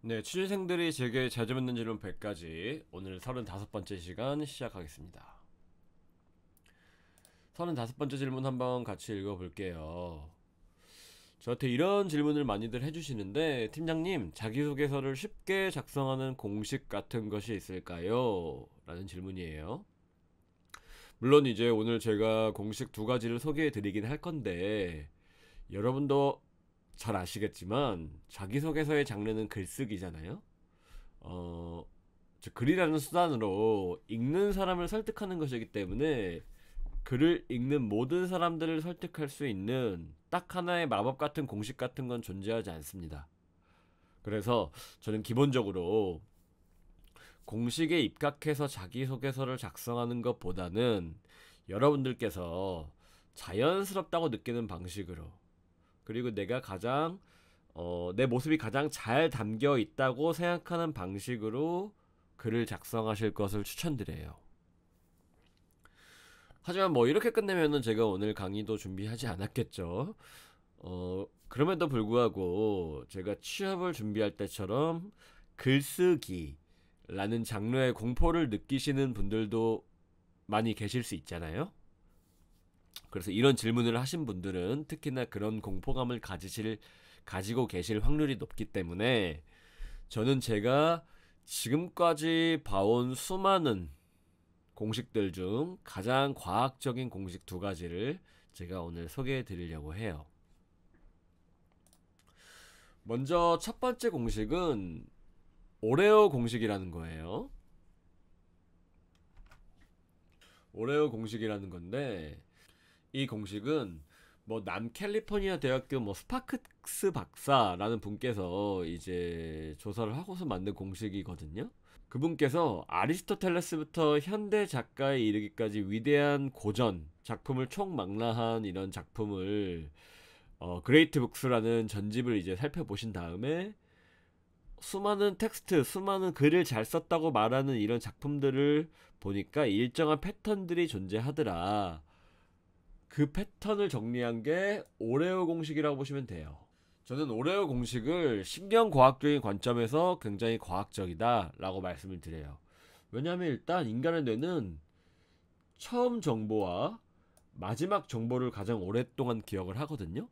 네, 취준생들이 제게 자주 묻는 질문 100가지. 오늘 35번째 시간 시작하겠습니다. 35번째 질문 한번 같이 읽어볼게요. 저한테 이런 질문을 많이들 해주시는데, 팀장님, 자기소개서를 쉽게 작성하는 공식 같은 것이 있을까요? 라는 질문이에요. 물론 이제 오늘 제가 공식 두 가지를 소개해 드리긴 할 건데, 여러분도 잘 아시겠지만, 자기소개서의 장르는 글쓰기잖아요? 어, 글이라는 수단으로 읽는 사람을 설득하는 것이기 때문에 글을 읽는 모든 사람들을 설득할 수 있는 딱 하나의 마법 같은 공식 같은 건 존재하지 않습니다. 그래서 저는 기본적으로 공식에 입각해서 자기소개서를 작성하는 것보다는 여러분들께서 자연스럽다고 느끼는 방식으로, 그리고 내가 가장 내 모습이 가장 잘 담겨 있다고 생각하는 방식으로 글을 작성하실 것을 추천드려요. 하지만 뭐 이렇게 끝내면은 제가 오늘 강의도 준비하지 않았겠죠. 그럼에도 불구하고 제가 취업을 준비할 때처럼 글쓰기라는 장르의 공포를 느끼시는 분들도 많이 계실 수 있잖아요. 그래서 이런 질문을 하신 분들은 특히나 그런 공포감을 가지고 계실 확률이 높기 때문에 저는 제가 지금까지 봐온 수많은 공식들 중 가장 과학적인 공식 두 가지를 제가 오늘 소개해 드리려고 해요. 먼저 첫 번째 공식은 오레오 공식이라는 거예요. 오레오 공식이라는 건데, 이 공식은 뭐 남캘리포니아 대학교 뭐 스파크스 박사라는 분께서 이제 조사를 하고서 만든 공식이거든요. 그분께서 아리스토텔레스부터 현대 작가에 이르기까지 위대한 고전 작품을 총망라한 이런 작품을 그레이트 북스라는 전집을 이제 살펴보신 다음에 수많은 텍스트, 수많은 글을 잘 썼다고 말하는 이런 작품들을 보니까 일정한 패턴들이 존재하더라. 그 패턴을 정리한 게 오레오 공식이라고 보시면 돼요. 저는 오레오 공식을 신경과학적인 관점에서 굉장히 과학적이다 라고 말씀을 드려요. 왜냐하면 일단 인간의 뇌는 처음 정보와 마지막 정보를 가장 오랫동안 기억을 하거든요.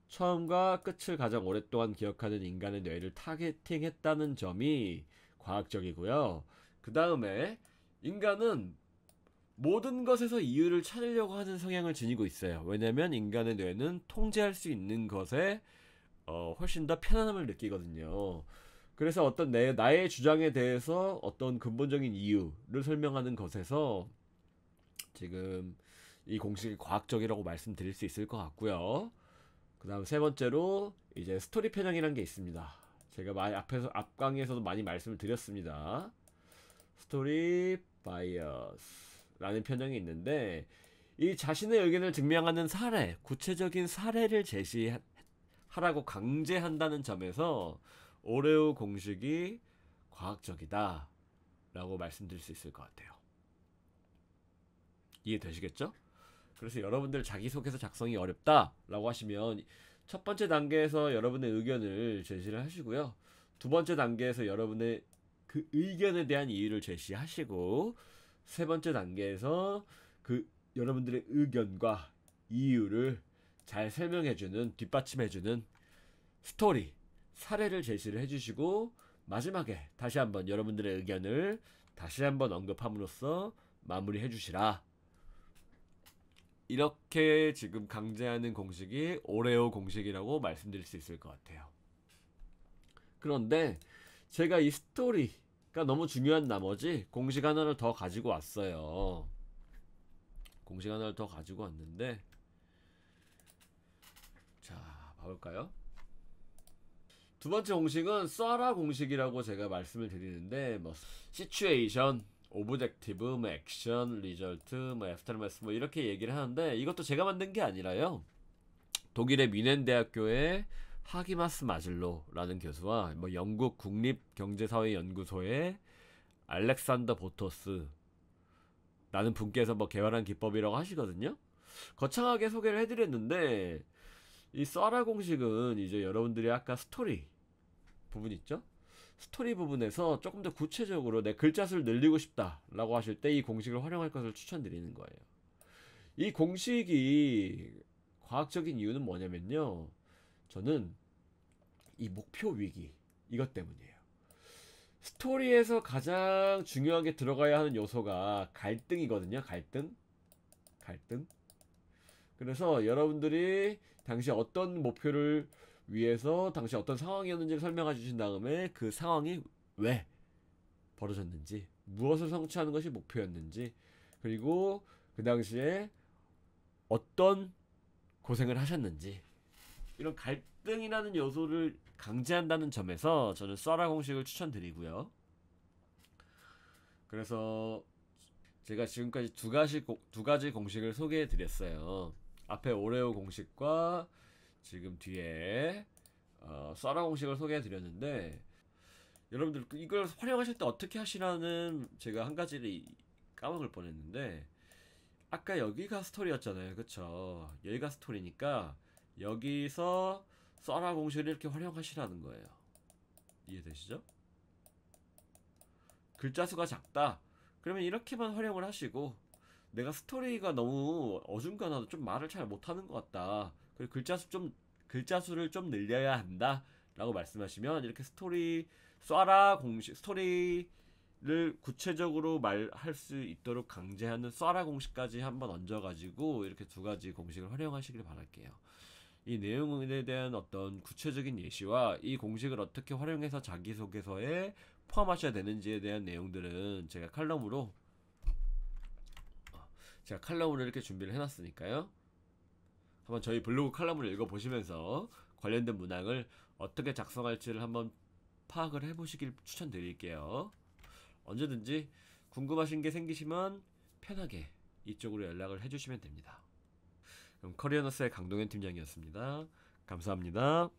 처음과 끝을 가장 오랫동안 기억하는 인간의 뇌를 타겟팅했다는 점이 과학적이고요. 그 다음에 인간은 모든 것에서 이유를 찾으려고 하는 성향을 지니고 있어요. 왜냐면 인간의 뇌는 통제할 수 있는 것에 훨씬 더 편안함을 느끼거든요. 그래서 어떤 나의 주장에 대해서 어떤 근본적인 이유를 설명하는 것에서 지금 이 공식이 과학적이라고 말씀드릴 수 있을 것 같고요. 그 다음 세 번째로 이제 스토리 편향이라는 게 있습니다. 제가 앞 강의에서도 많이 말씀을 드렸습니다. 스토리 바이어스라는 편향이 있는데, 이 자신의 의견을 증명하는 사례, 구체적인 사례를 제시하라고 강제한다는 점에서 오레오 공식이 과학적이다 라고 말씀드릴 수 있을 것 같아요. 이해되시겠죠? 그래서 여러분들 자기소개서 작성이 어렵다 라고 하시면 첫 번째 단계에서 여러분의 의견을 제시를 하시고요. 두 번째 단계에서 여러분의 그 의견에 대한 이유를 제시하시고, 세 번째 단계에서 그 여러분들의 의견과 이유를 잘 설명해주는, 뒷받침해주는 스토리, 사례를 제시를 해주시고, 마지막에 다시 한번 여러분들의 의견을 다시 한번 언급함으로써 마무리해 주시라. 이렇게 지금 강제하는 공식이 오레오 공식이라고 말씀드릴 수 있을 것 같아요. 그런데 제가 이 스토리가 너무 중요한 나머지 공식 하나를 더 가지고 왔어요. 공식 하나를 더 가지고 왔는데, 자, 봐볼까요? 두 번째 공식은 쏴라 공식이라고 제가 말씀을 드리는데, 뭐 시츄에이션, 오브젝티브, 뭐 액션, 리절트, 뭐 애프터매스 뭐 이렇게 얘기를 하는데, 이것도 제가 만든 게 아니라요. 독일의 뮌헨 대학교의 하기마스 마즐로라는 교수와 뭐 영국 국립경제사회연구소의 알렉산더 보토스라는 분께서 뭐 개발한 기법이라고 하시거든요. 거창하게 소개를 해드렸는데, 이 쏴라 공식은 이제 여러분들이 아까 스토리 부분 있죠? 스토리 부분에서 조금 더 구체적으로 내 글자 수를 늘리고 싶다라고 하실 때 이 공식을 활용할 것을 추천드리는 거예요. 이 공식이 과학적인 이유는 뭐냐면요. 저는 이 목표 위기 이것 때문이에요. 스토리에서 가장 중요하게 들어가야 하는 요소가 갈등이거든요. 갈등. 그래서 여러분들이 당시 어떤 목표를 위해서 당시 어떤 상황이었는지를 설명해 주신 다음에 그 상황이 왜 벌어졌는지, 무엇을 성취하는 것이 목표였는지, 그리고 그 당시에 어떤 고생을 하셨는지, 이런 갈등이라는 요소를 강제한다는 점에서 저는 쏴라 공식을 추천드리고요. 그래서 제가 지금까지 두 가지 공식을 소개해 드렸어요. 앞에 오레오 공식과 지금 뒤에 쏴라 공식을 소개해 드렸는데, 여러분들 이걸 활용하실 때 어떻게 하시라는 제가 한 가지를 까먹을 뻔했는데, 아까 여기가 스토리였잖아요. 그쵸? 여기가 스토리니까 여기서 쏴라 공식을 이렇게 활용하시라는 거예요. 이해되시죠? 글자 수가 작다. 그러면 이렇게만 활용을 하시고, 내가 스토리가 너무 어중간하다, 좀 말을 잘 못하는 것 같다, 그리고 글자 수를 좀 늘려야 한다 라고 말씀하시면, 이렇게 쏴라 공식, 스토리를 구체적으로 말할 수 있도록 강제하는 쏴라 공식까지 한번 얹어가지고 이렇게 두 가지 공식을 활용하시길 바랄게요. 이 내용에 대한 어떤 구체적인 예시와 이 공식을 어떻게 활용해서 자기소개서에 포함하셔야 되는지에 대한 내용들은 제가 칼럼으로 이렇게 준비를 해놨으니까요. 한번 저희 블로그 칼럼을 읽어보시면서 관련된 문항을 어떻게 작성할지를 한번 파악을 해보시길 추천드릴게요. 언제든지 궁금하신 게 생기시면 편하게 이쪽으로 연락을 해주시면 됩니다. 그럼 커리어너스의 강동현 팀장이었습니다. 감사합니다.